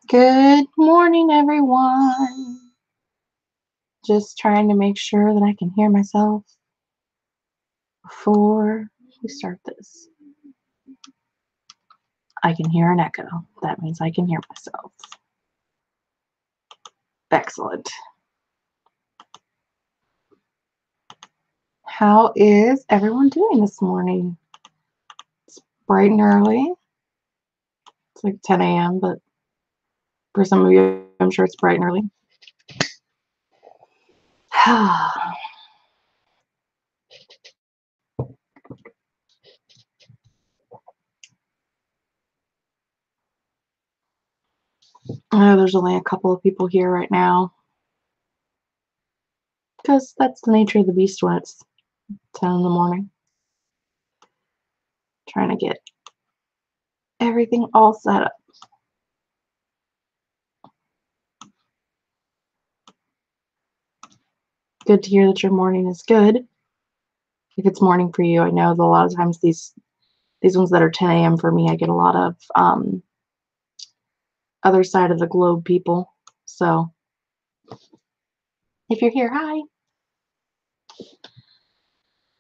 Good morning, everyone. Just trying to make sure that I can hear myself before we start this. I can hear an echo. That means I can hear myself. Excellent. How is everyone doing this morning? It's bright and early. It's like 10 a.m., but for some of you, I'm sure it's bright and early. I know there's only a couple of people here right now because that's the nature of the beast when it's 10 in the morning. Trying to get everything all set up. Good to hear that your morning is good. If it's morning for you, I know that a lot of times these ones that are 10 a.m. for me, I get a lot of other side of the globe people. So if you're here, hi.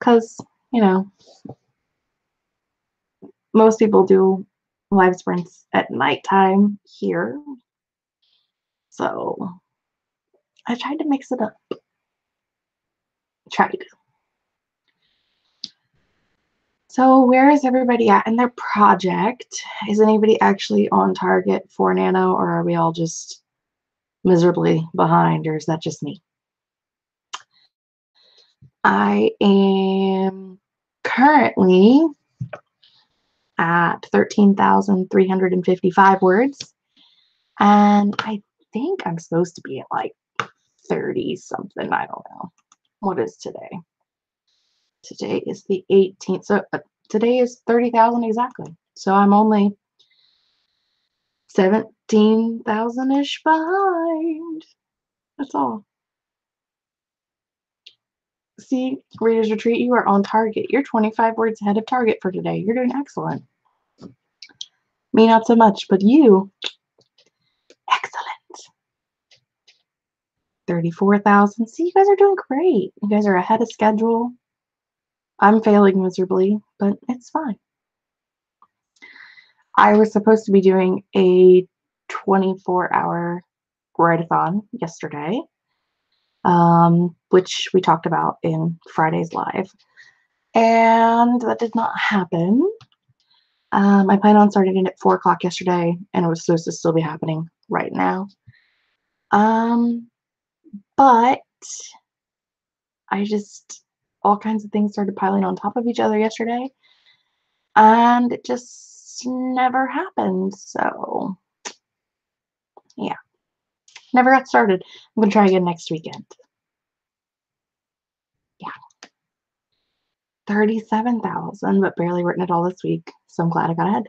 Because, you know, most people do live sprints at nighttime here. So I tried to mix it up. Tried. So where is everybody at in their project? Is anybody actually on target for Nano, or are we all just miserably behind, or is that just me? I am currently at 13,355 words, and I think I'm supposed to be at like 30 something. I don't know. What is today? Today is the 18th. So today is 30,000 exactly. So I'm only 17,000-ish behind. That's all. See, Reader's Retreat, you are on target. You're 25 words ahead of target for today. You're doing excellent. Me, not so much, but you, excellent. 34,000. See, you guys are doing great. You guys are ahead of schedule. I'm failing miserably, but it's fine. I was supposed to be doing a 24-hour write-a-thon yesterday, which we talked about in Friday's live, and that did not happen. I plan on starting it at 4 o'clock yesterday, and it was supposed to still be happening right now. But all kinds of things started piling on top of each other yesterday, and it just never happened. So yeah, never got started. I'm gonna try again next weekend. Yeah, 37,000, but barely written it all this week, so I'm glad I got ahead.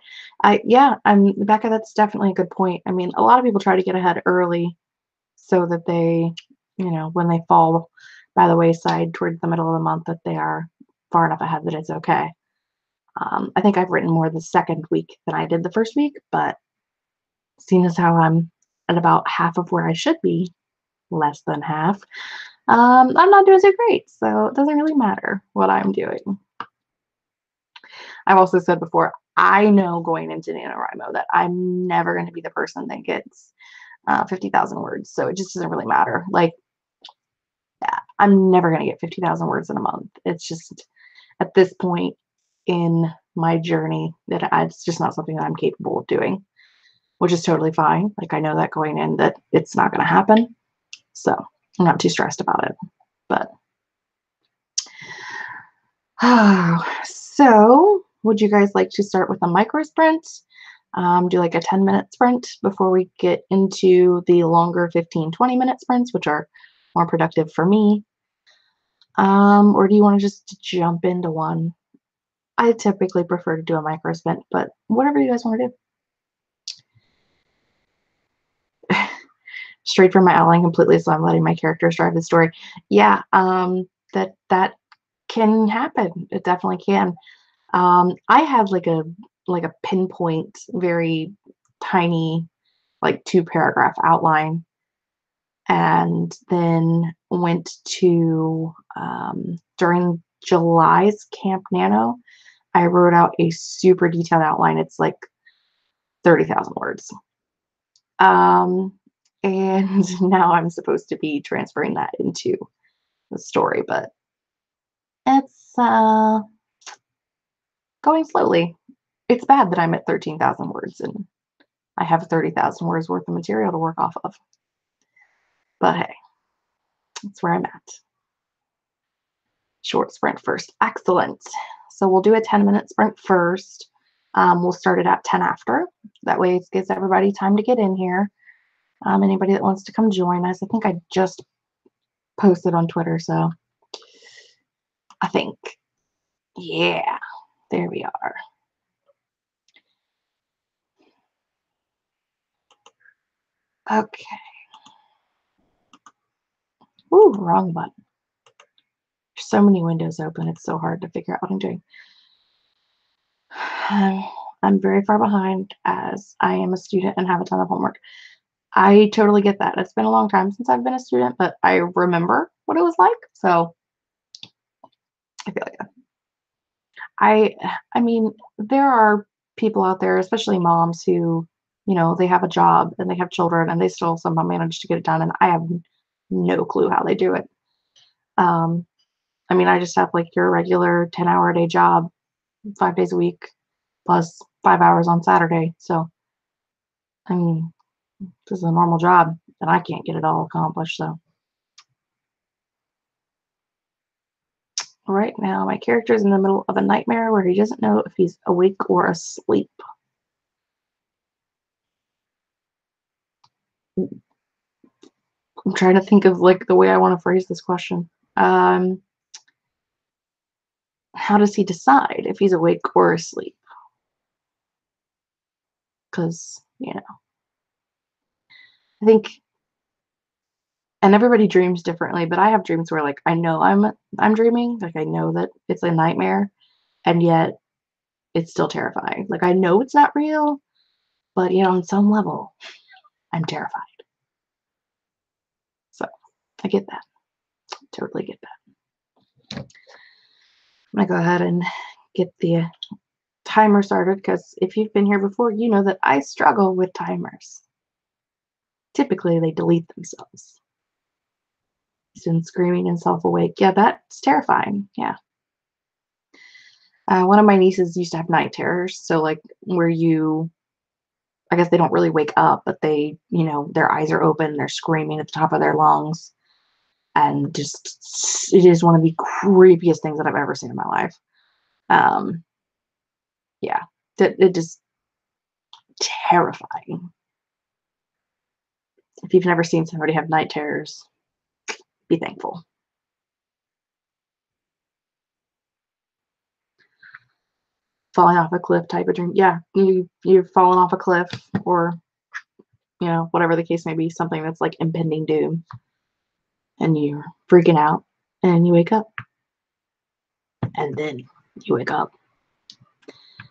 Becca, that's definitely a good point. I mean, a lot of people try to get ahead early so that they, when they fall by the wayside towards the middle of the month, that they are far enough ahead that it's okay. I think I've written more the second week than I did the first week, but seeing as how I'm at about half of where I should be, less than half, I'm not doing so great. So it doesn't really matter what I'm doing. I've also said before, I know going into NaNoWriMo that I'm never going to be the person that gets 50,000 words. So it just doesn't really matter. Like, yeah, I'm never going to get 50,000 words in a month. It's just at this point in my journey that it's just not something that I'm capable of doing, which is totally fine. Like, I know that going in that it's not going to happen. So I'm not too stressed about it. But so would you guys like to start with a micro sprint? Do like a 10-minute sprint before we get into the longer 15-20-minute sprints, which are more productive for me. Or do you want to just jump into one? I typically prefer to do a micro sprint, but whatever you guys want to do. Straight from my outline completely, so I'm letting my characters drive the story. Yeah, that can happen. It definitely can. I have like a pinpoint, very tiny like 2-paragraph outline, and then went to during July's Camp Nano, I wrote out a super detailed outline. It's like 30,000 words. And now I'm supposed to be transferring that into the story, but it's going slowly. It's bad that I'm at 13,000 words and I have 30,000 words worth of material to work off of. But hey, that's where I'm at. Short sprint first. Excellent. So we'll do a 10-minute sprint first. We'll start it at 10 after. That way it gives everybody time to get in here. Anybody that wants to come join us. I think I just posted on Twitter, so I think, yeah, there we are. Okay. Ooh, wrong button. There's so many windows open. It's so hard to figure out what I'm doing. I'm very far behind as I am a student and have a ton of homework. I totally get that. It's been a long time since I've been a student, but I remember what it was like. So I feel like that. I mean, there are people out there, especially moms who, they have a job and they have children and they still somehow manage to get it done. And I have no clue how they do it. I mean, I just have like your regular 10-hour-a-day job, 5 days a week, plus 5 hours on Saturday. So, I mean, this is a normal job and I can't get it all accomplished. So right now, my character is in the middle of a nightmare where he doesn't know if he's awake or asleep. I'm trying to think of like the way I want to phrase this question. How does he decide if he's awake or asleep? Because, I think, and everybody dreams differently, but I have dreams where like I know I'm dreaming, like I know that it's a nightmare, and yet it's still terrifying. Like I know it's not real, but on some level, I'm terrified. So I get that. Totally get that. I'm gonna go ahead and get the timer started because if you've been here before, you know that I struggle with timers. Typically, they delete themselves. He's been screaming himself awake. Yeah, that's terrifying. Yeah. One of my nieces used to have night terrors. So, like, where I guess they don't really wake up, but they, their eyes are open, they're screaming at the top of their lungs. And just, it is one of the creepiest things that I've ever seen in my life. Yeah, it just terrifying. If you've never seen somebody have night terrors, be thankful. Falling off a cliff type of dream. Yeah, you've fallen off a cliff or, whatever the case may be, something that's like impending doom. And you're freaking out and you wake up. And then you wake up.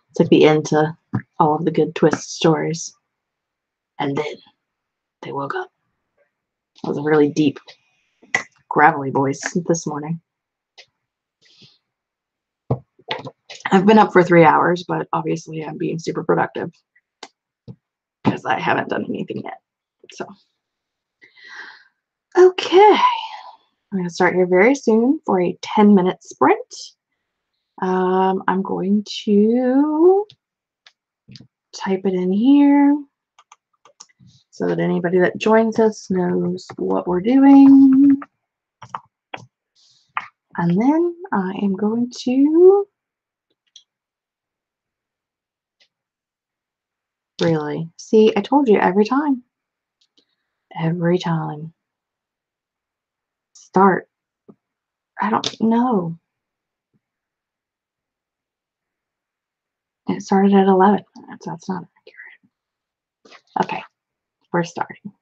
It's like the end to all of the good twist stories. And then they woke up. That was a really deep, gravelly voice this morning. I've been up for 3 hours, but obviously I'm being super productive because I haven't done anything yet. So, okay. I'm going to start here very soon for a 10-minute sprint. I'm going to type it in here so that anybody that joins us knows what we're doing. And then I am going to really see, I told you every time. Start. I don't know. It started at 11 minutes. That's not accurate. Okay, we're starting.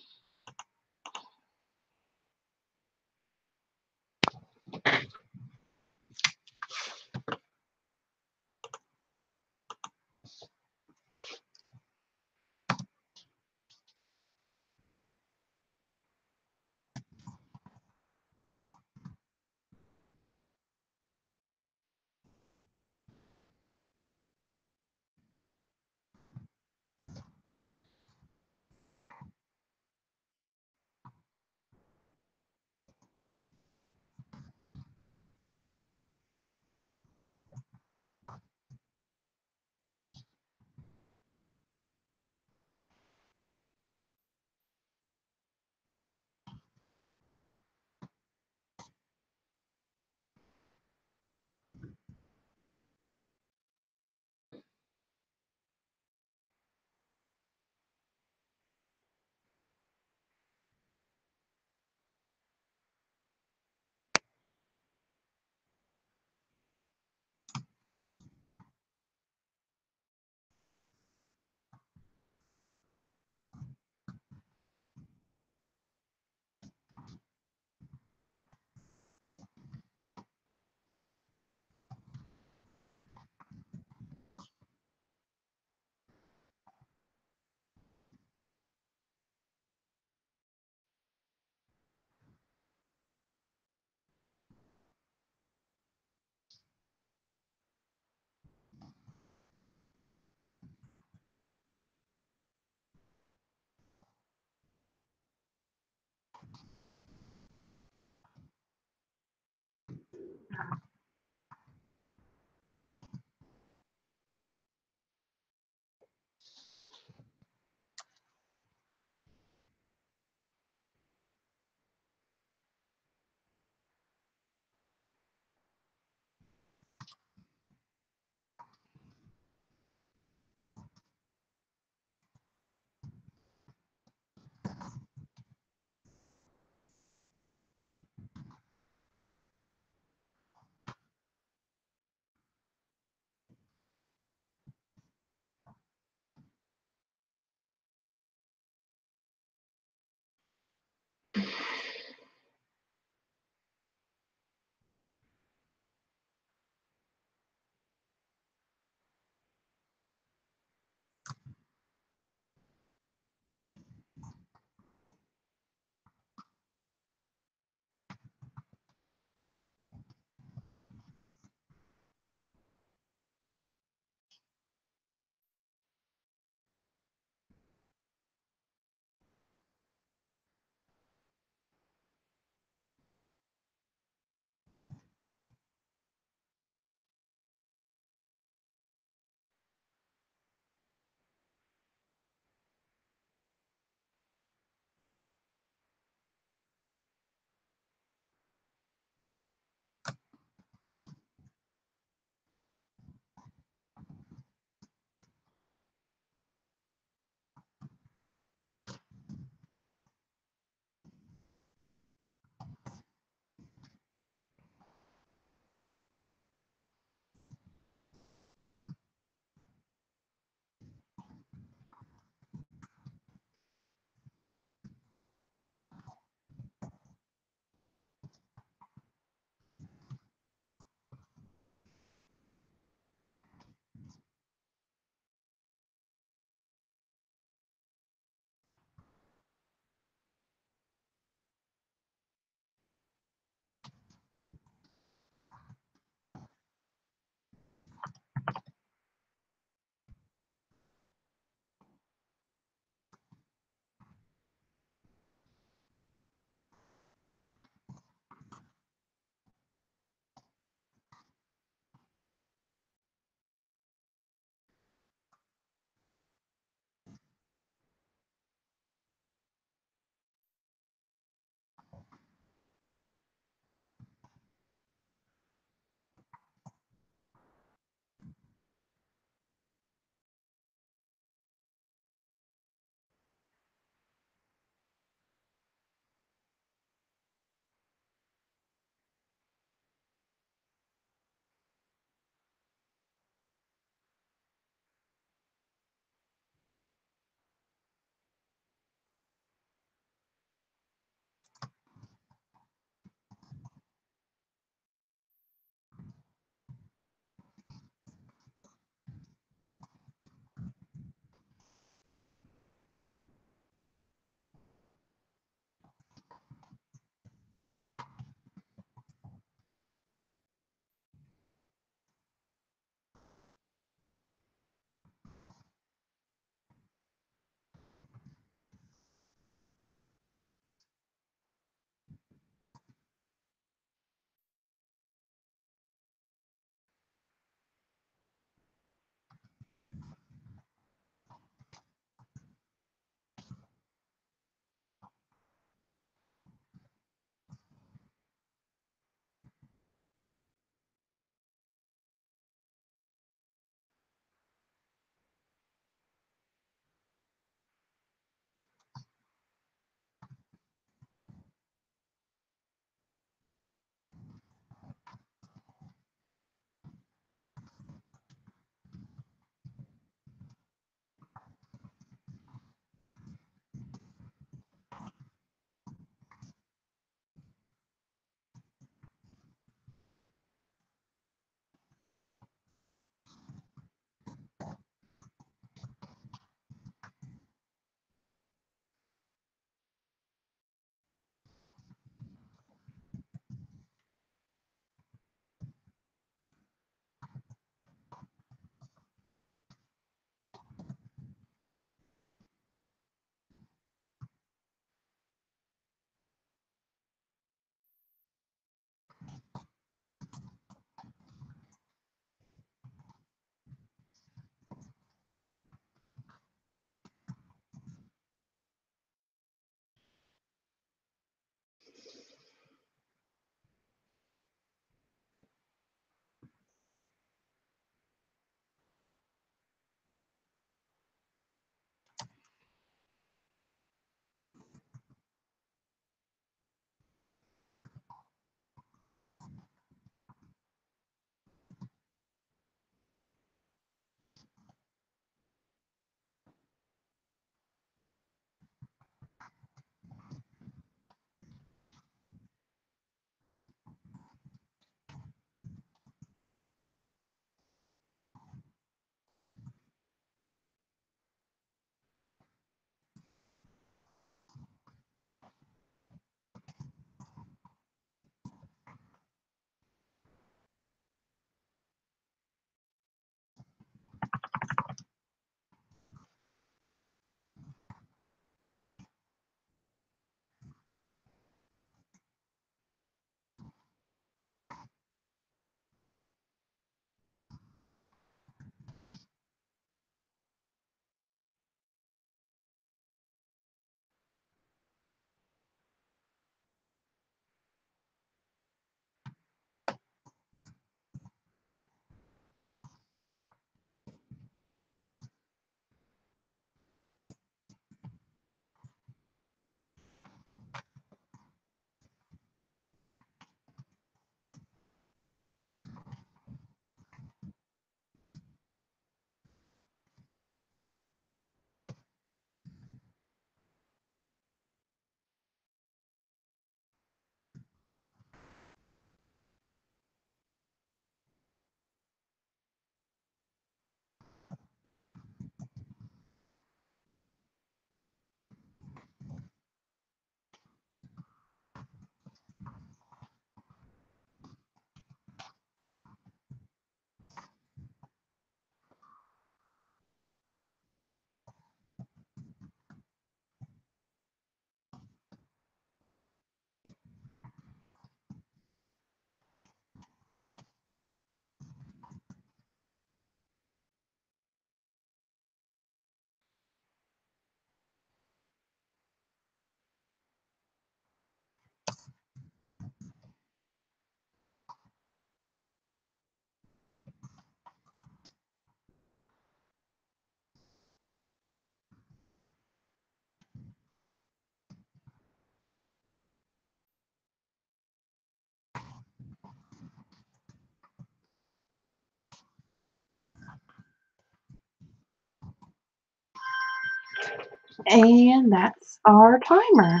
And that's our timer.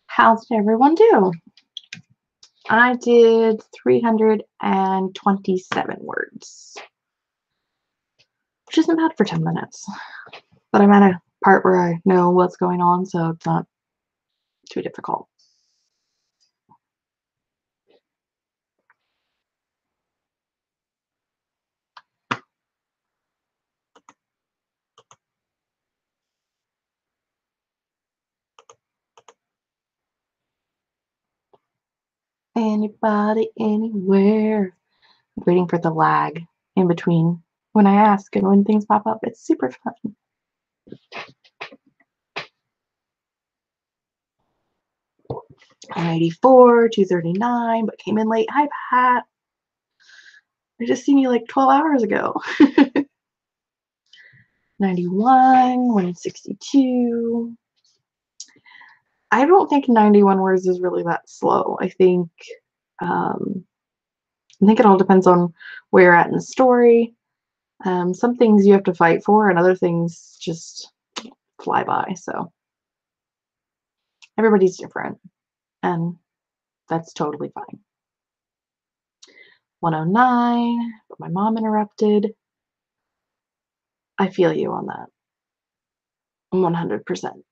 How did everyone do? I did 327 words, which isn't bad for 10 minutes. But I'm at a part where I know what's going on, so it's not too difficult. Anybody, anywhere. I'm waiting for the lag in between when I ask and when things pop up. It's super fun. $94, $239, but came in late. Hi, Pat. I just seen you like 12 hours ago. 91, 162. I don't think 91 words is really that slow. I think it all depends on where you're at in the story. Some things you have to fight for, and other things just fly by. So everybody's different, and that's totally fine. 109, but my mom interrupted. I feel you on that. 100%.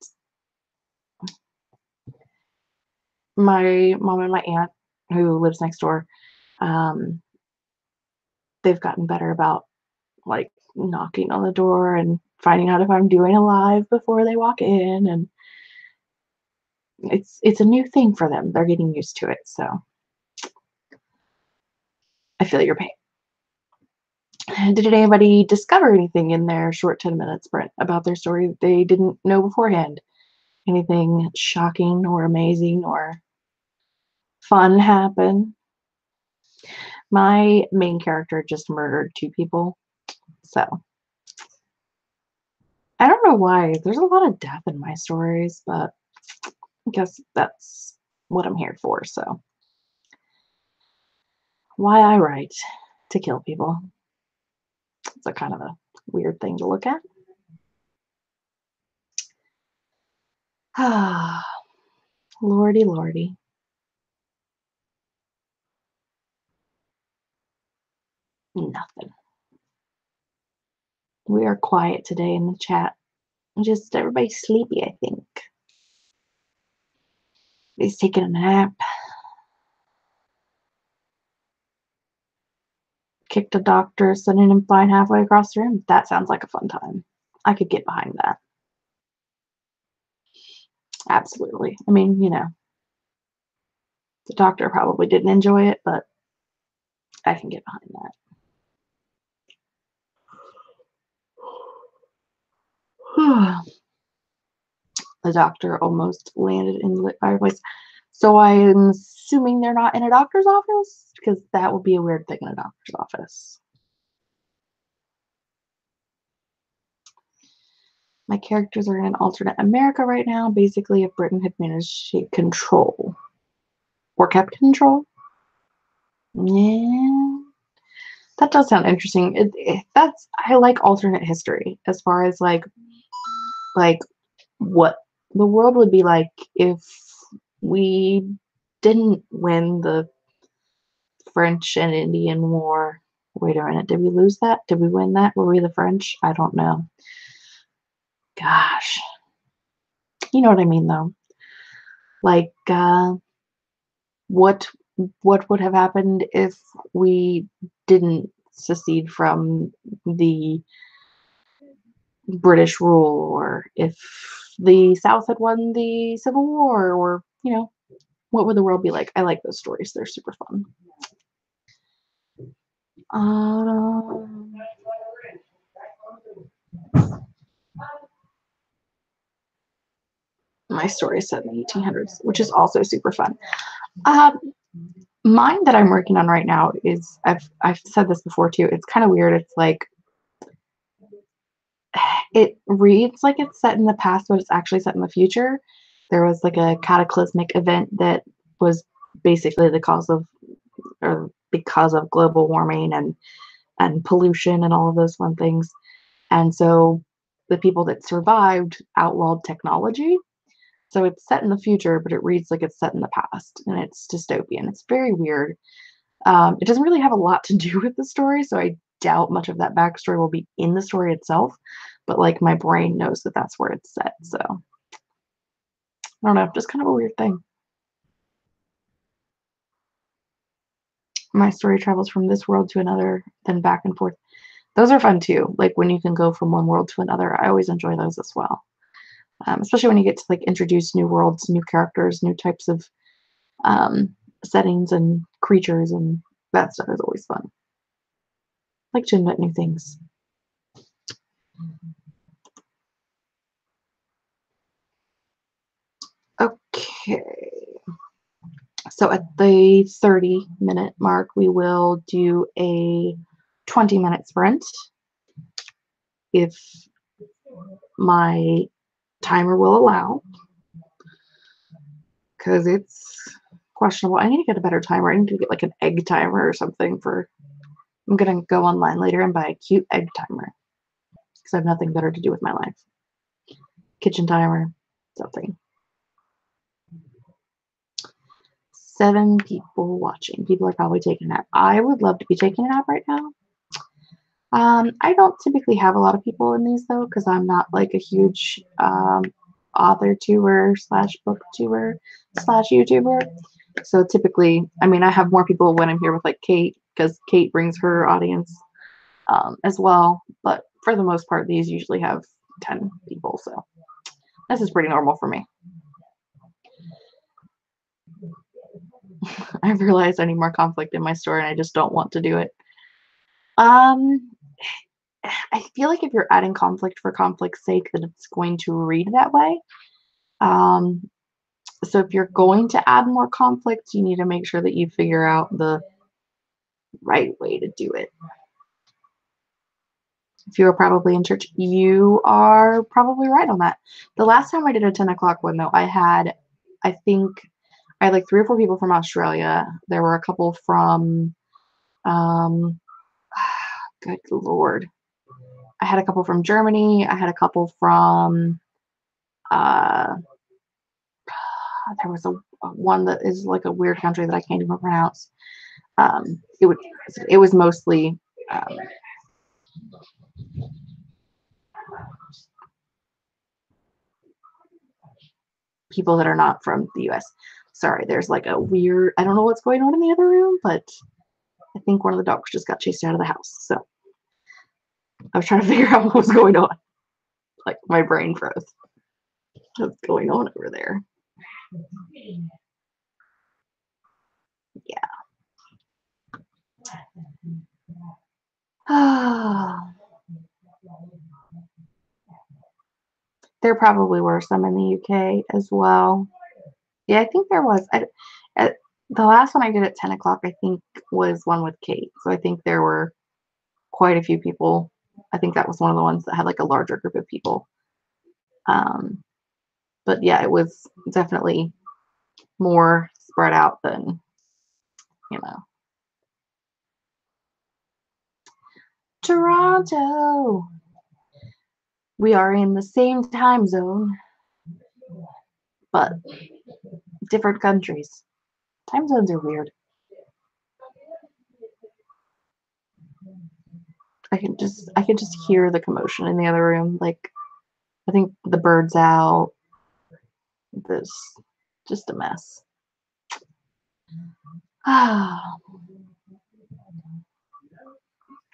My mom and my aunt, who lives next door, they've gotten better about like knocking on the door and finding out if I'm doing a live before they walk in, and it's a new thing for them. They're getting used to it, so I feel your pain. Did anybody discover anything in their short 10 minute sprint about their story that they didn't know beforehand? Anything shocking or amazing or fun happen? My main character just murdered 2 people, so I don't know why. There's a lot of death in my stories, but I guess that's what I'm here for, so. Why I write, to kill people. It's a kind of a weird thing to look at. Ah, lordy, lordy. Nothing. We are quiet today in the chat. Just everybody's sleepy, I think. He's taking a nap. Kicked a doctor, sending him flying halfway across the room. That sounds like a fun time. I could get behind that. Absolutely. I mean, you know, the doctor probably didn't enjoy it, but I can get behind that. The doctor almost landed in the lit fireplace. So I'm assuming they're not in a doctor's office, because that would be a weird thing in a doctor's office. My characters are in an alternate America right now. Basically, if Britain had managed to control or kept control. Yeah, that does sound interesting. I like alternate history as far as like what the world would be like if we didn't win the French and Indian War. Wait a minute, did we lose that? Did we win that? Were we the French? I don't know. Gosh. You know what I mean, though. Like, what would have happened if we didn't secede from the British rule, or if the South had won the Civil War, or, you know, what would the world be like? I like those stories. They're super fun. My story is set in the 1800s, which is also super fun. Mine that I'm working on right now is, I've said this before too, it's kind of weird. It's like, it reads like it's set in the past, but it's actually set in the future. There was like a cataclysmic event that was basically the cause of, or because of global warming and pollution and all of those fun things. And so the people that survived outlawed technology. So it's set in the future, but it reads like it's set in the past, and it's dystopian. It's very weird. It doesn't really have a lot to do with the story, so I doubt much of that backstory will be in the story itself. But like my brain knows that that's where it's set, so I don't know, just kind of a weird thing. My story travels from this world to another, then back and forth. Those are fun too. Like when you can go from one world to another, I always enjoy those as well. Especially when you get to like introduce new worlds, new characters, new types of settings and creatures, and that stuff is always fun. I like to invent new things. Okay. So at the 30-minute mark, we will do a 20-minute sprint if my timer will allow, because it's questionable. I need to get a better timer. I need to get like an egg timer or something for, I'm gonna go online later and buy a cute egg timer because I have nothing better to do with my life. Kitchen timer, something. 7 people watching. People are probably taking a nap. I would love to be taking a nap right now. I don't typically have a lot of people in these though, because I'm not like a huge author tuber slash booktuber slash YouTuber. So typically, I mean, I have more people when I'm here with like Kate, because Kate brings her audience as well. But for the most part, these usually have 10 people. So this is pretty normal for me. I've realized I need more conflict in my story, and I just don't want to do it. I feel like if you're adding conflict for conflict's sake, that it's going to read that way. So if you're going to add more conflict, you need to make sure that you figure out the right way to do it. If you were probably in church, you are probably right on that. The last time I did a 10 o'clock one, though, I think I had like 3 or 4 people from Australia. There were a couple from, good Lord. I had a couple from Germany. I had a couple from, there was a one that is like a weird country that I can't even pronounce. It was mostly people that are not from the US. Sorry, there's like a weird, I don't know what's going on in the other room, but I think one of the dogs just got chased out of the house. So I was trying to figure out what was going on. Like my brain froze. What's going on over there? Yeah. There probably were some in the UK as well. Yeah, I think there was. The last one I did at 10 o'clock, I think, was one with Kate. So I think there were quite a few people. I think that was one of the ones that had like a larger group of people. But yeah, it was definitely more spread out than, you know. Toronto! We are in the same time zone, but different countries. Time zones are weird. I can just hear the commotion in the other room. Like, I think the bird's out. This just a mess.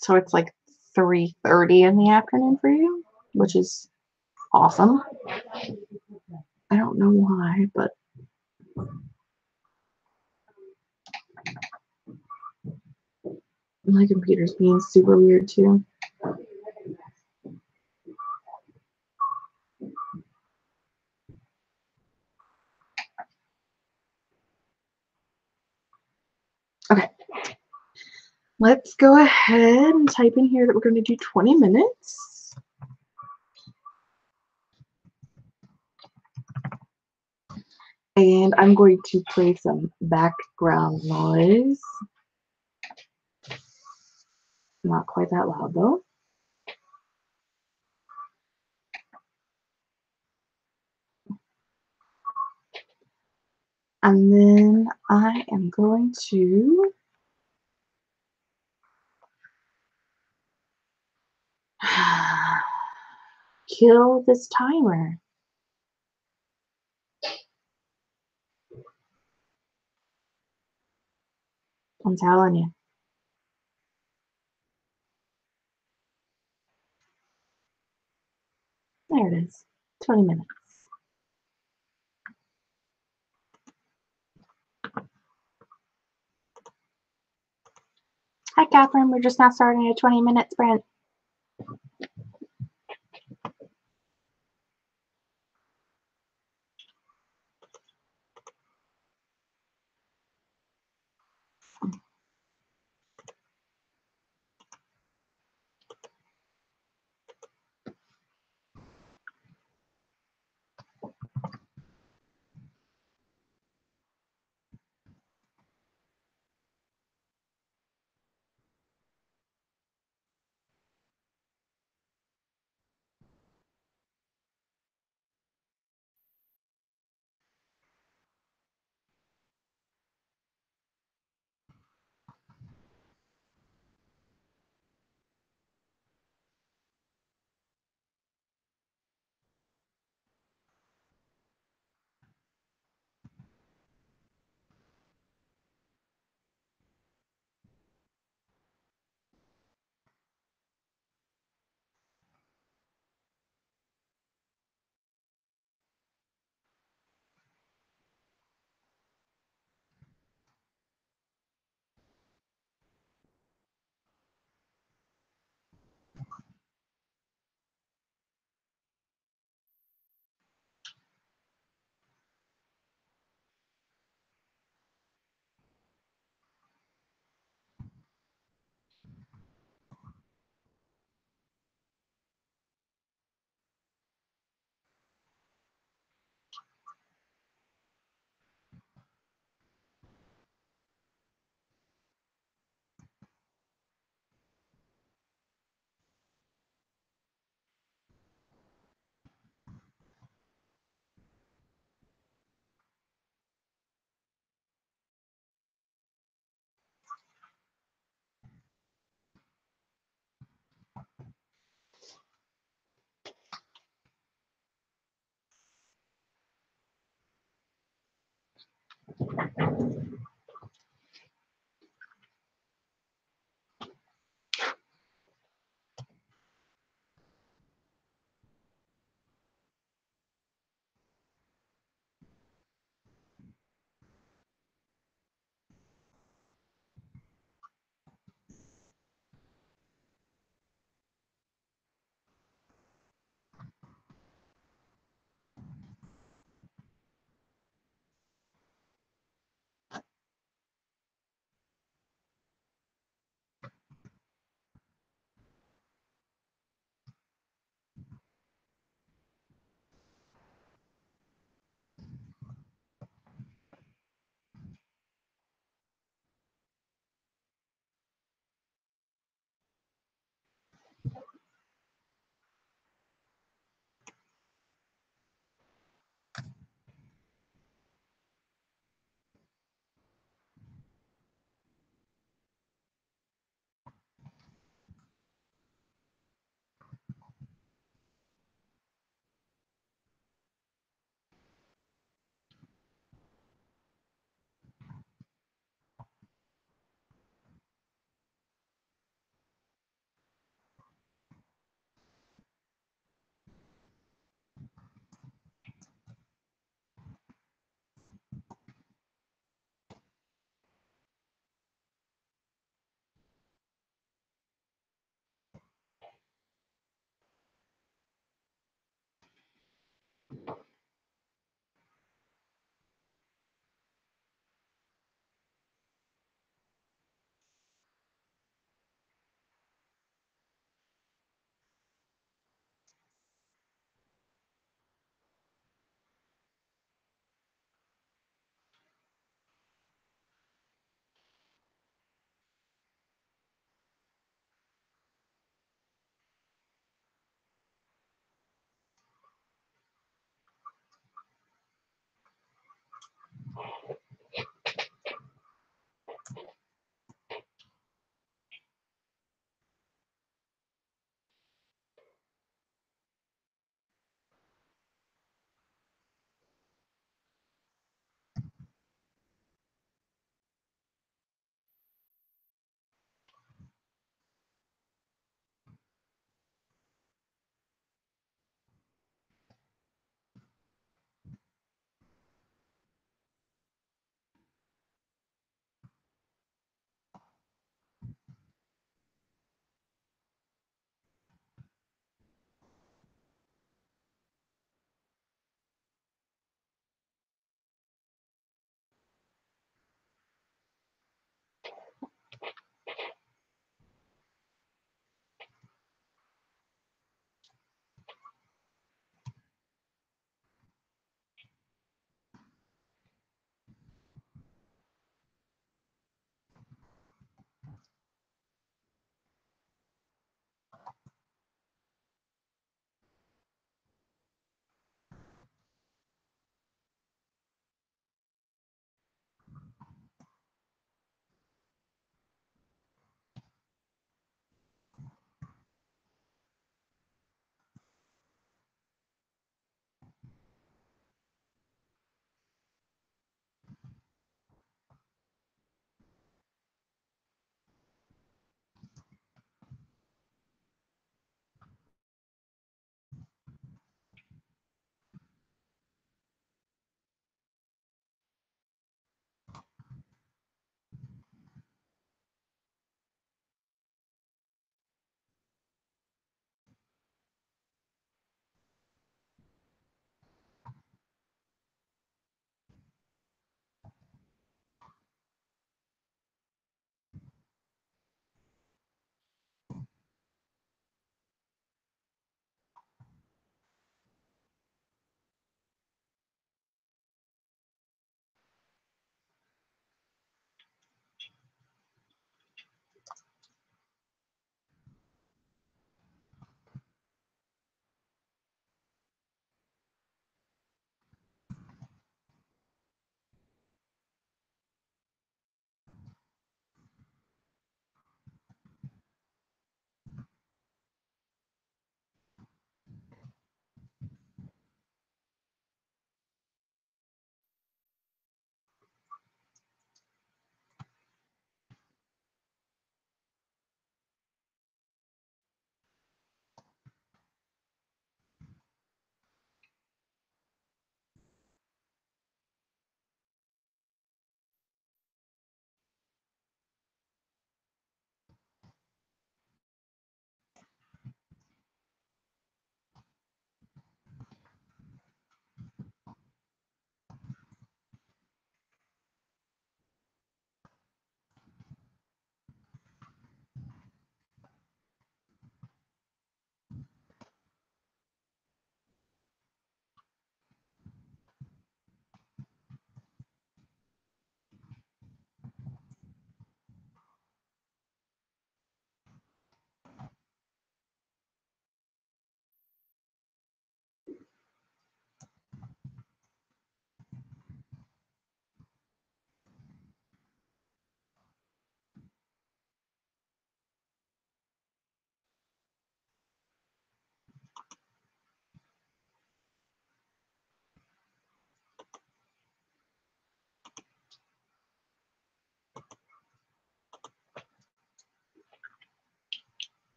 So it's like 3:30 in the afternoon for you, which is awesome. I don't know why, but my computer's being super weird too. Okay. Let's go ahead and type in here that we're going to do 20 minutes. And I'm going to play some background noise. Not quite that loud though. And then I am going to kill this timer. I'm telling you. There it is. 20 minutes. Hi, Catherine. We're just now starting a 20-minute sprint.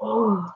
Oh.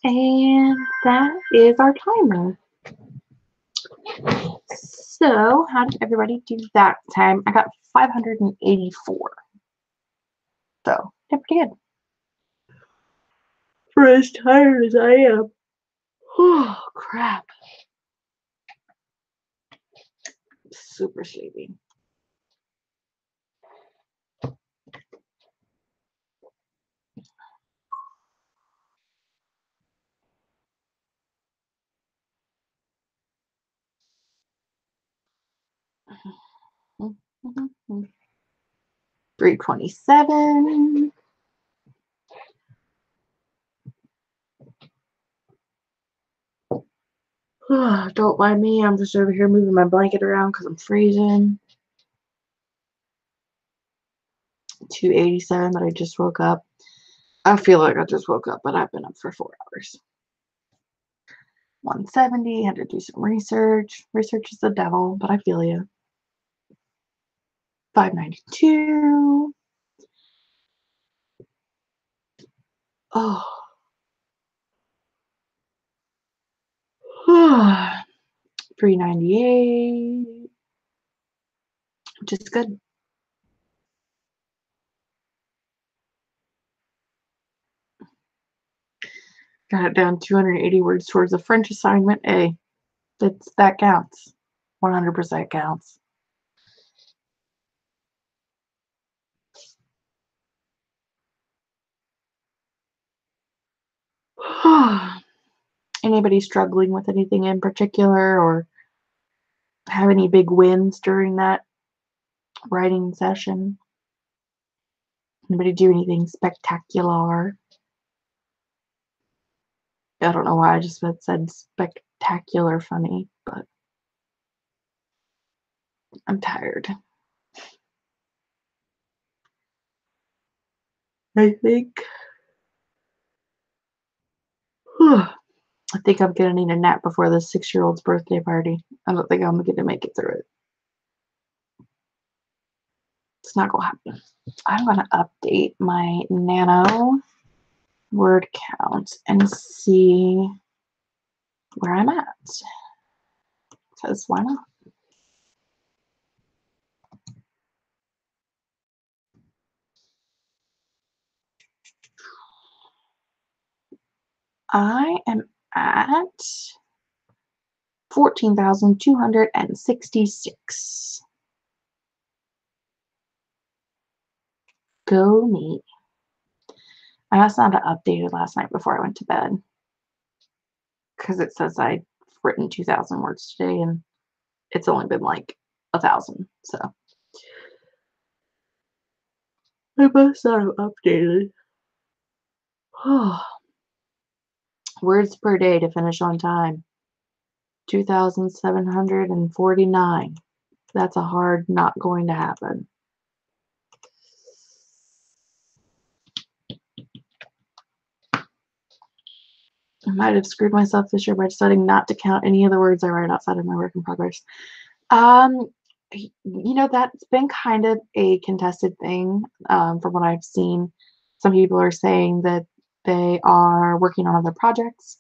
And that is our timer. So, how did everybody do that time? I got 584. So, did pretty good. For as tired as I am. Oh, crap. Super sleepy. Mm-hmm. 327. Don't mind me. I'm just over here moving my blanket around because I'm freezing. 287 that I just woke up. I feel like I just woke up, but I've been up for 4 hours. 170. Had to do some research. Research is the devil, but I feel you. 592. Oh. 398. Which is good. Got it down 280 words towards a French assignment. A. That counts. 100% counts. Anybody struggling with anything in particular or have any big wins during that writing session? Anybody do anything spectacular? I don't know why I just said spectacular funny, but I'm tired. I think I'm gonna need a nap before the 6-year-old's birthday party. I don't think I'm gonna make it through it. It's not gonna happen. I'm gonna update my Nano word count and see where I'm at. Because why not? I am at 14,266. Go me. I also had to update it last night before I went to bed. Because it says I've written 2,000 words today and it's only been like 1,000. So I must not have updated. Words per day to finish on time. 2,749. That's a hard not going to happen. I might have screwed myself this year by deciding not to count any of the words I write outside of my work in progress. That's been kind of a contested thing from what I've seen. Some people are saying that they are working on other projects,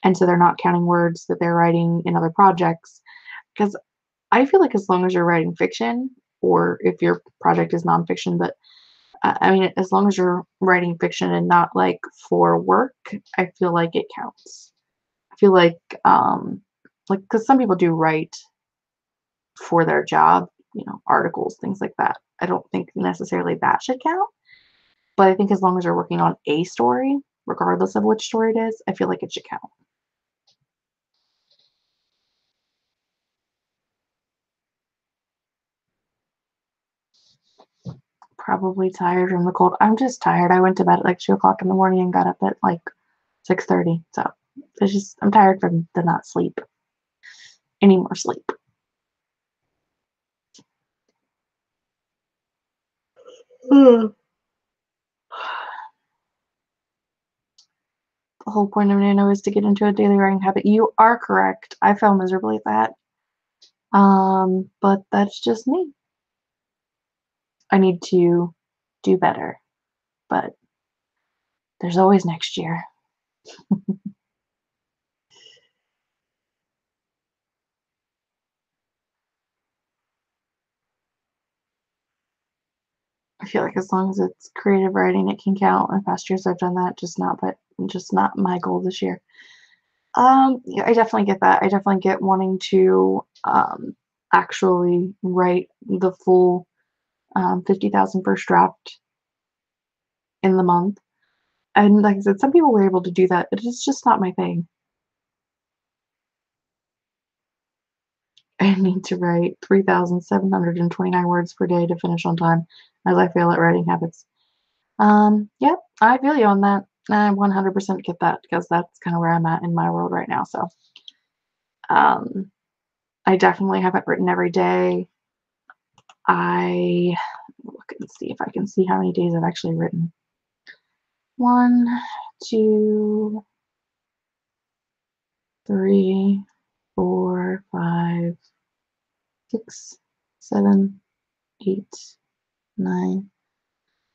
and so they're not counting words that they're writing in other projects. Because I feel like as long as you're writing fiction, or if your project is nonfiction, but I mean, as long as you're writing fiction and not like for work, I feel like it counts. I feel like, because some people do write for their job, articles, things like that. I don't think necessarily that should count, but I think as long as you're working on a story, regardless of which story it is, I feel like it should count. Probably tired from the cold. I'm just tired. I went to bed at like 2 o'clock in the morning and got up at like 6:30. So I'm tired from the not sleep. Any more sleep. The whole point of Nano is to get into a daily writing habit. You are correct. I fell miserably at that. But that's just me. I need to do better. But there's always next year. I feel like as long as it's creative writing, it can count. In past years, I've done that, just not my goal this year. Yeah, I definitely get that. I definitely get wanting to actually write the full 50,000 first draft in the month. And like I said, some people were able to do that, but it's just not my thing. I need to write 3,729 words per day to finish on time, as I fail at writing habits. Yeah, I feel you on that. I 100% get that because that's kind of where I'm at in my world right now. So, um, I definitely haven't written every day. I look and see if I can see how many days I've actually written. 1, 2, 3, 4, 5, 6, 7, 8, 9.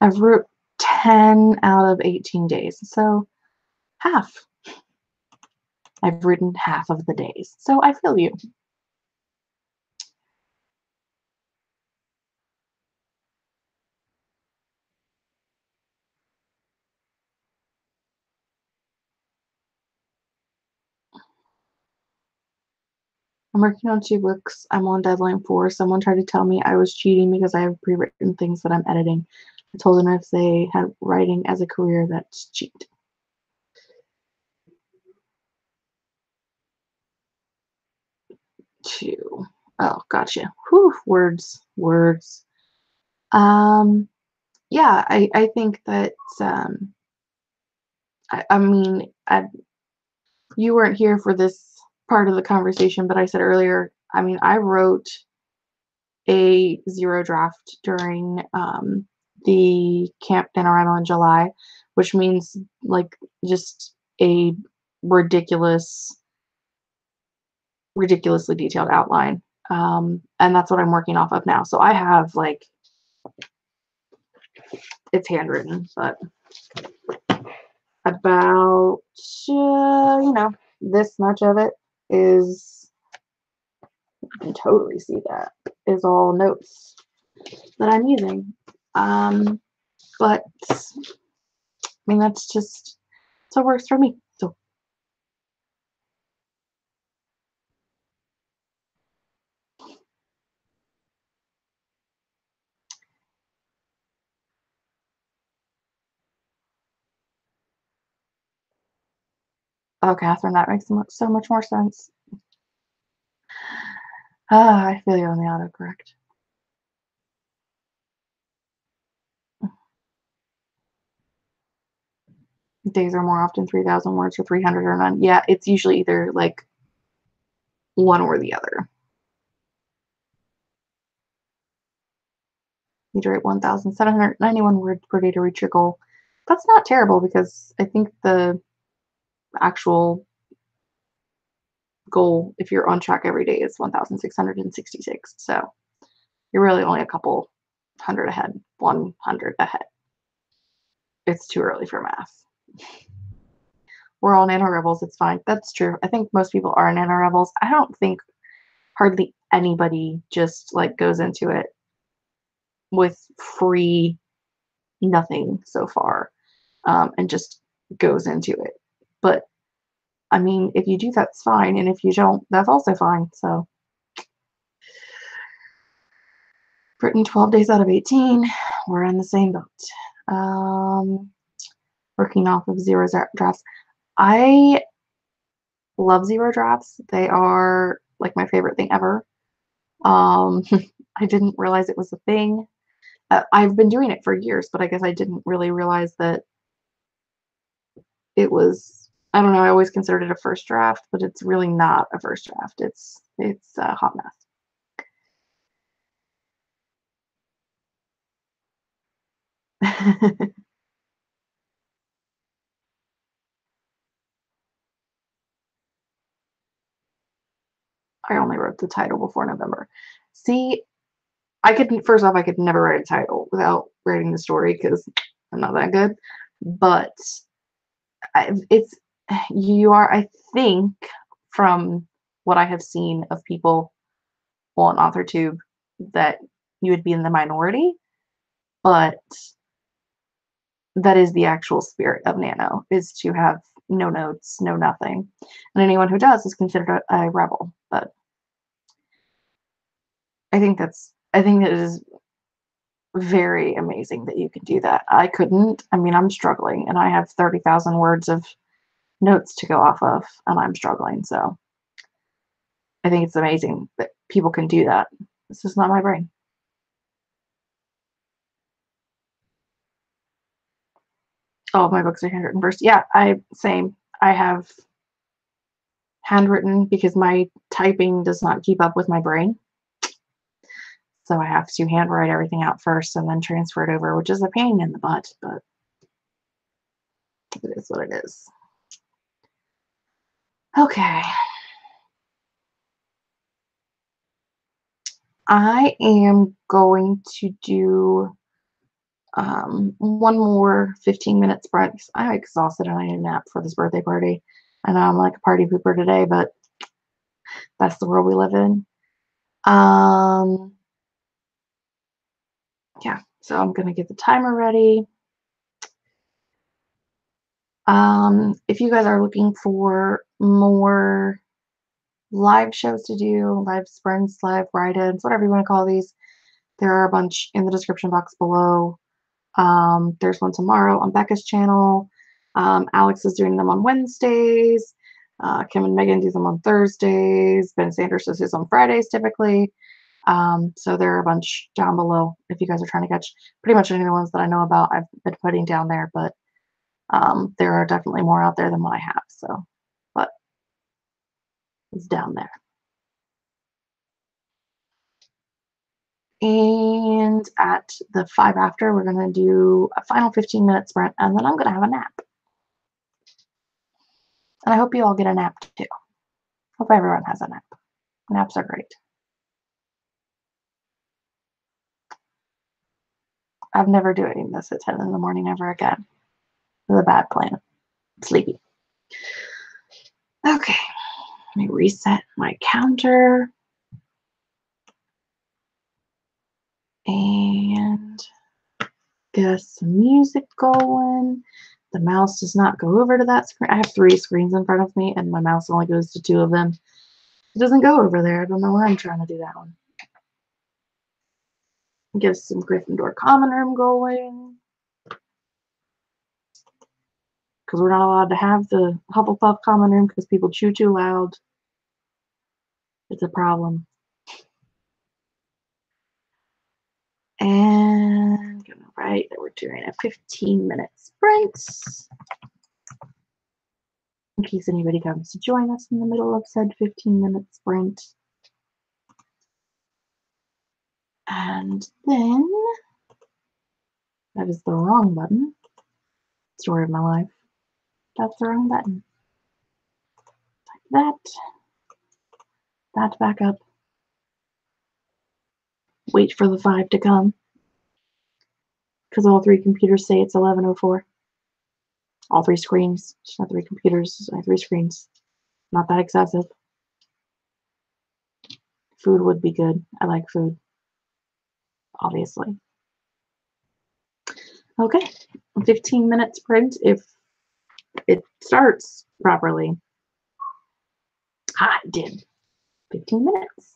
I've wrote 10 out of 18 days. So half. I've written half of the days. So I feel you. I'm working on 2 books I'm on deadline for. Someone tried to tell me I was cheating because I have pre-written things that I'm editing. I told them if they had writing as a career, that's cheat. 2. Oh, gotcha. Whew, words, words. Um, yeah, I think that, I mean, you weren't here for this part of the conversation, but I said earlier, I mean, I wrote a 0 draft during the Camp NaNoWriMo in July, which means like just a ridiculous, ridiculously detailed outline. And that's what I'm working off of now. So I have like, it's handwritten, but about, this much of it is, you can totally see that, is all notes that I'm using. But I mean, that's what works for me. So, oh, Catherine, that makes so much more sense. Ah, I feel you on the autocorrect. Days are more often 3,000 words or 300 or none. Yeah, it's usually either like one or the other. You write 1,791 words per day to reach your goal. That's not terrible because I think the actual goal, if you're on track every day, is 1,666. So you're really only a couple hundred ahead, 100 ahead. It's too early for math. We're all nano rebels. It's fine. That's true. I think most people are nano rebels. I don't think hardly anybody just like goes into it with free nothing so far, and just goes into it. But I mean, if you do, that's fine. And if you don't, that's also fine. So, written 12 days out of 18, we're in the same boat. Working off of 0 drafts. I love 0 drafts. They are like my favorite thing ever. Um, I didn't realize it was a thing. I've been doing it for years, but I guess I didn't really realize that it was, I don't know, I always considered it a first draft, but it's really not a first draft. It's a hot mess. I only wrote the title before November. See, first off, I could never write a title without writing the story because I'm not that good. But it's, I think, from what I have seen of people on Authortube, that you would be in the minority. but that is the actual spirit of Nano, is to have no notes, no nothing. And anyone who does is considered a rebel. But I think it is very amazing that you can do that. I couldn't. I mean, I'm struggling and I have 30,000 words of notes to go off of and I'm struggling. So I think it's amazing that people can do that. It's just not my brain. All of my books are handwritten first. Yeah, same. I have handwritten because my typing does not keep up with my brain. So I have to handwrite everything out first and then transfer it over, which is a pain in the butt, but it is what it is. Okay. I am going to do one more 15-minute sprint. I'm exhausted and I need a nap for this birthday party. I know I'm like a party pooper today, but that's the world we live in. Yeah, so I'm gonna get the timer ready. If you guys are looking for more live shows to do, live sprints, live write-ins, whatever you want to call these, there are a bunch in the description box below. There's one tomorrow on Becca's channel. Alex is doing them on Wednesdays. Kim and Megan do them on Thursdays. Ben Sanders does his on Fridays typically. So there are a bunch down below if you guys are trying to catch pretty much any of the ones that I know about. I've been putting down there, but there are definitely more out there than what I have. So, but it's down there. And at the 5 after, we're going to do a final 15-minute sprint, and then I'm going to have a nap. And I hope you all get a nap too. Hope everyone has a nap. Naps are great. I'm never doing this at 10 in the morning ever again. It's a bad plan. I'm sleepy. Okay, let me reset my counter. And get some music going. The mouse does not go over to that screen. I have 3 screens in front of me, and my mouse only goes to 2 of them. It doesn't go over there. I don't know why I'm trying to do that one. Get some Gryffindor common room going. Because we're not allowed to have the Hufflepuff common room because people chew too loud. It's a problem. And gonna write that we're doing a 15-minute sprint. In case anybody comes to join us in the middle of said 15-minute sprint. And then, that is the wrong button. Story of my life. That's the wrong button. Type that back up. Wait for the 5 to come. Because all 3 computers say it's 11:04. All 3 screens. It's not 3 computers, it's only 3 screens. Not that excessive. Food would be good. I like food. Obviously. Okay. 15-minute sprint if it starts properly. Ah, it did. 15 minutes.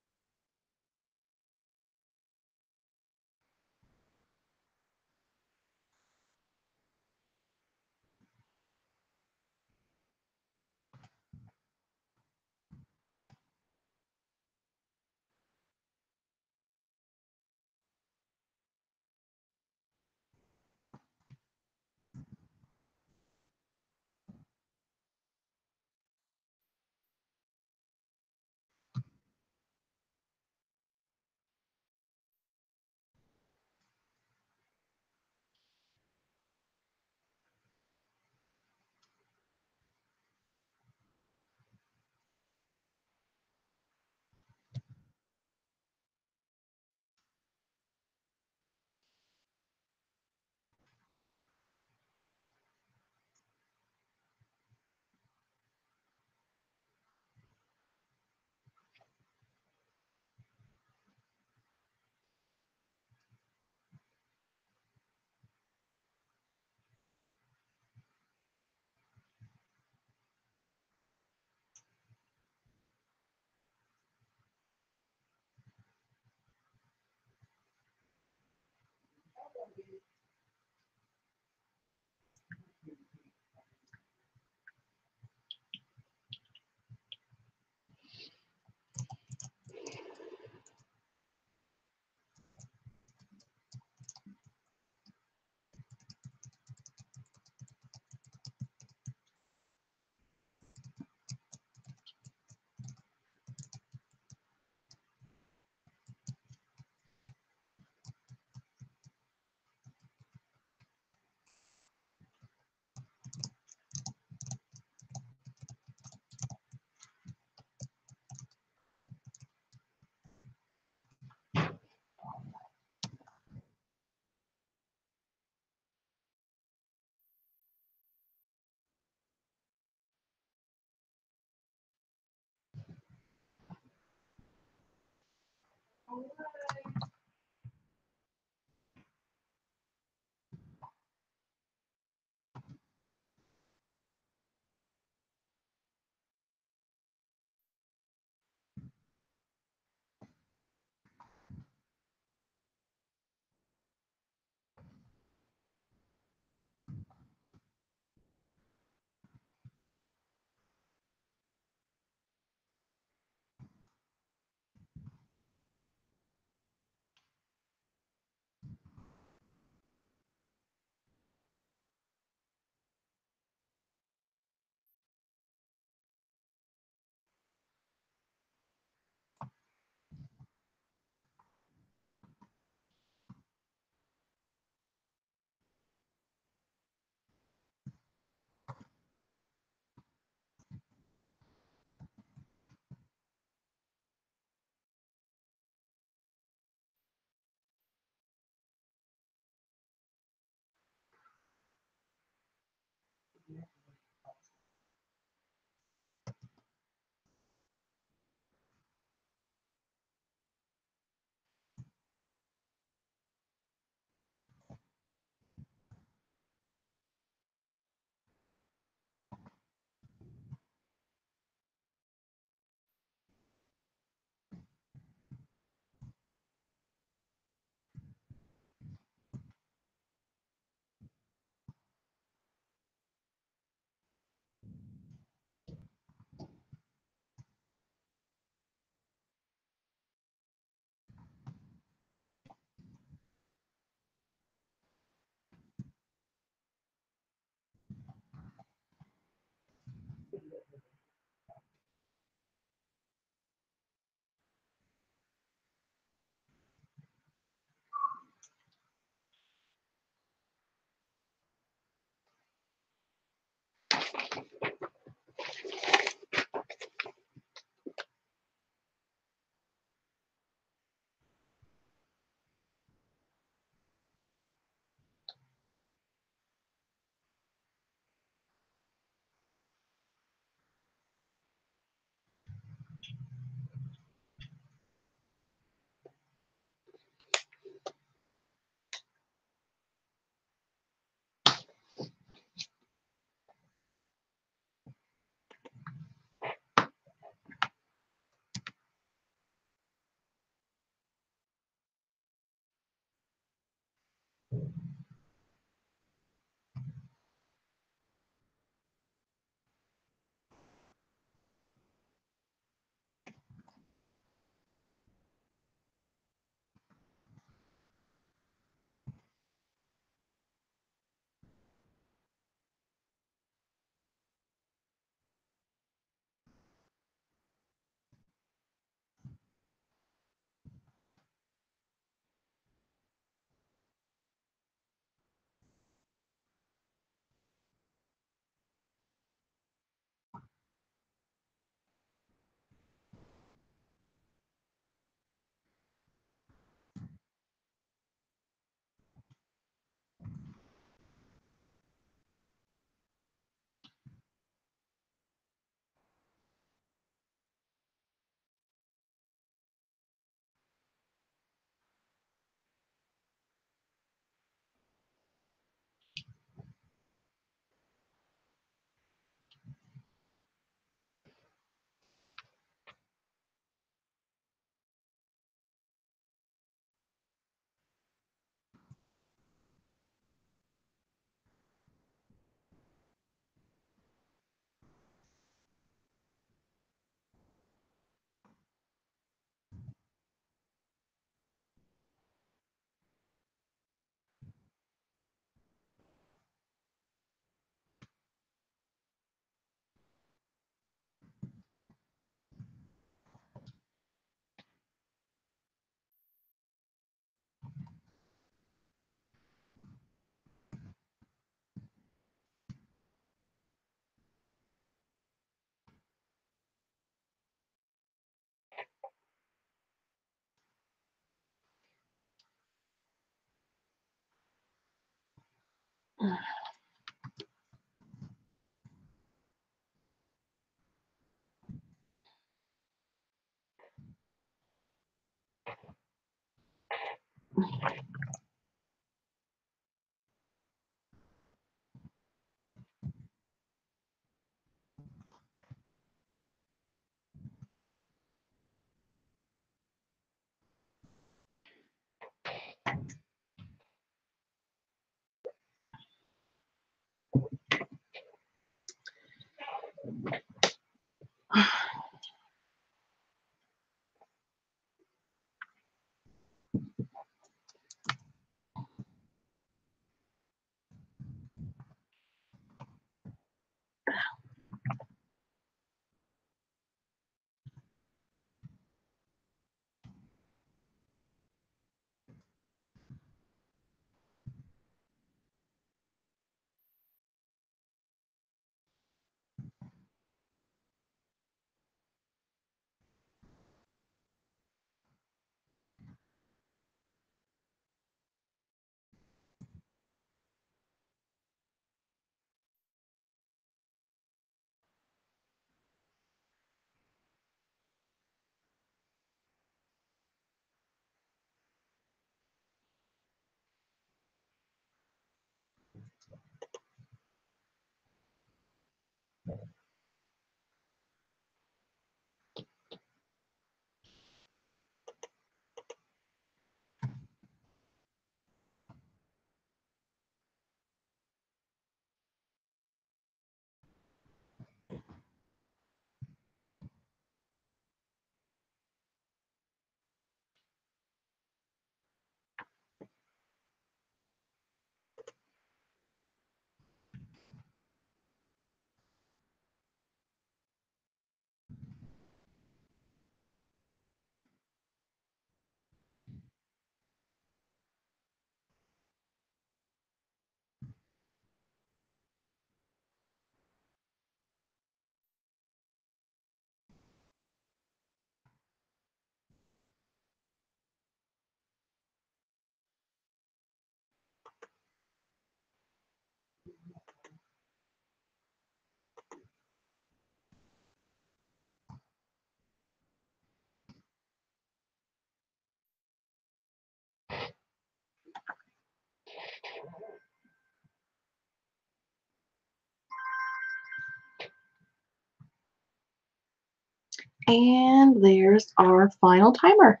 And there's our final timer.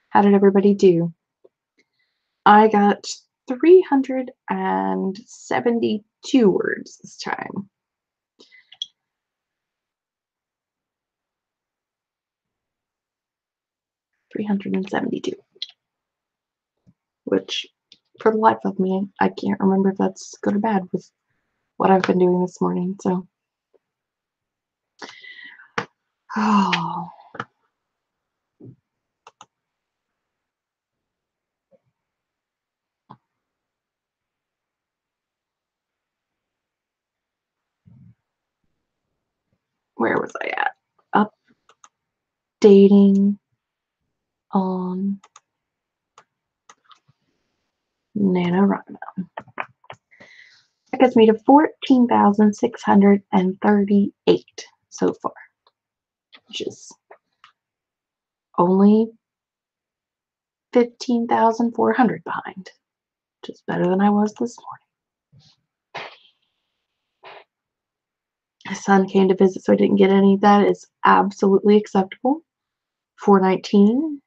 How did everybody do? I got 372 words this time. 372. Which, for the life of me, I can't remember if that's good or bad with what I've been doing this morning, so. Oh. Where was I at? Updating on NaNoWriMo. That gets me to 14,638 so far, which is only 15,400 behind, which is better than I was this morning. My son came to visit, so I didn't get any. That is absolutely acceptable. 419.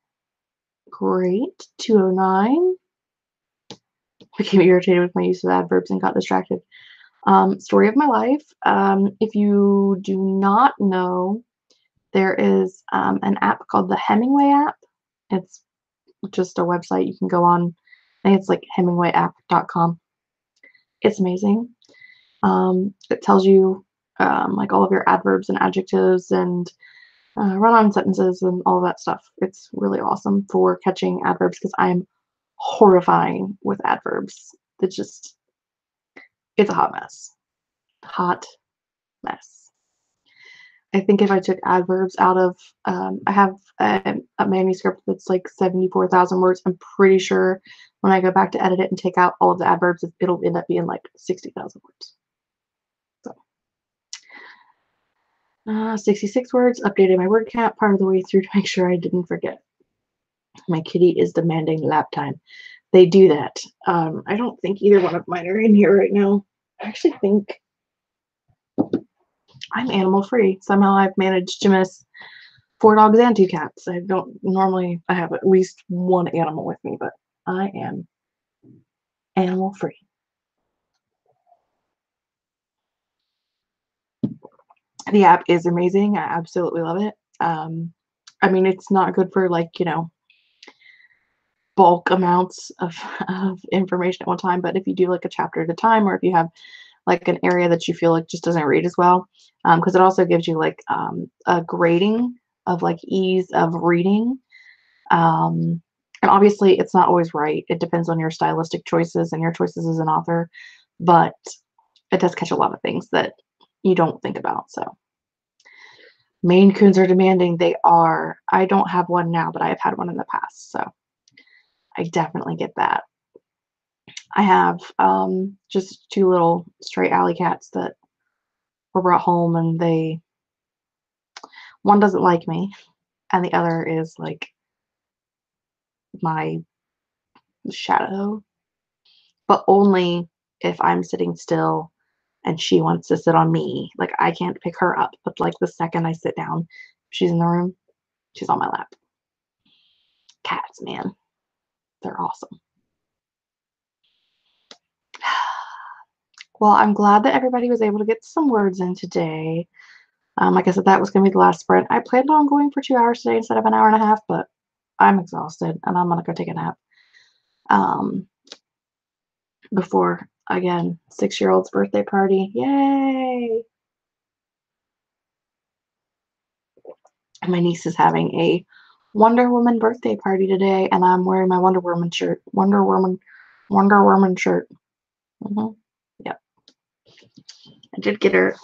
Great. 209. Became irritated with my use of adverbs and got distracted. Story of my life. If you do not know, there is an app called the Hemingway App. It's just a website you can go on. I think it's like HemingwayApp.com. It's amazing. It tells you like all of your adverbs and adjectives and run-on sentences and all that stuff. It's really awesome for catching adverbs because I'm horrifying with adverbs. It's a hot mess. Hot mess. I think if I took adverbs out of, I have a manuscript that's like 74,000 words. I'm pretty sure when I go back to edit it and take out all of the adverbs, it'll end up being like 60,000 words. So, 66 words, updated my word count part of the way through to make sure I didn't forget. My kitty is demanding lap time. They do that. I don't think either one of mine are in here right now. I actually think I'm animal free. Somehow I've managed to miss 4 dogs and 2 cats. I don't normally, I have at least one animal with me, but I am animal free. The app is amazing. I absolutely love it. I mean, it's not good for like, bulk amounts of information at one time, but if you do like a chapter at a time, or if you have like an area that you feel like just doesn't read as well, because it also gives you like a grading of like ease of reading. And obviously it's not always right. It depends on your stylistic choices and your choices as an author, but it does catch a lot of things that you don't think about. So Maine Coons are demanding. They are. I don't have one now, but I have had one in the past, so I definitely get that. I have just 2 little stray alley cats that were brought home, and one doesn't like me, and the other is like my shadow, but only if I'm sitting still and she wants to sit on me. Like I can't pick her up, but like the second I sit down, she's in the room, she's on my lap. Cats, man, they're awesome. Well, I'm glad that everybody was able to get some words in today. Like I said, that was going to be the last sprint. I planned on going for 2 hours today instead of an hour and a half, but I'm exhausted and I'm going to go take a nap. Before, again, 6-year-old's birthday party. Yay! And my niece is having a Wonder Woman birthday party today, and I'm wearing my Wonder Woman shirt. Wonder Woman shirt. Yep. I did get her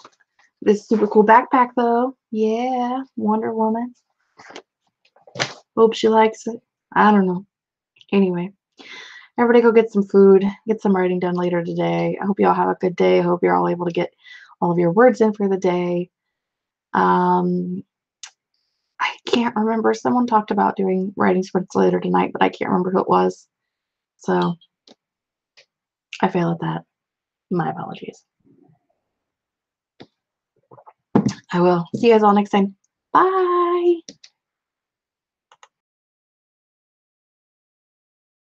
this super cool backpack though. Yeah, Wonder Woman. Hope she likes it. I don't know. Anyway, everybody go get some food, get some writing done later today. I hope you all have a good day. I hope you're all able to get all of your words in for the day. I can't remember. Someone talked about doing writing sprints later tonight, but I can't remember who it was. So I fail at that. My apologies. I will. See you guys all next time. Bye.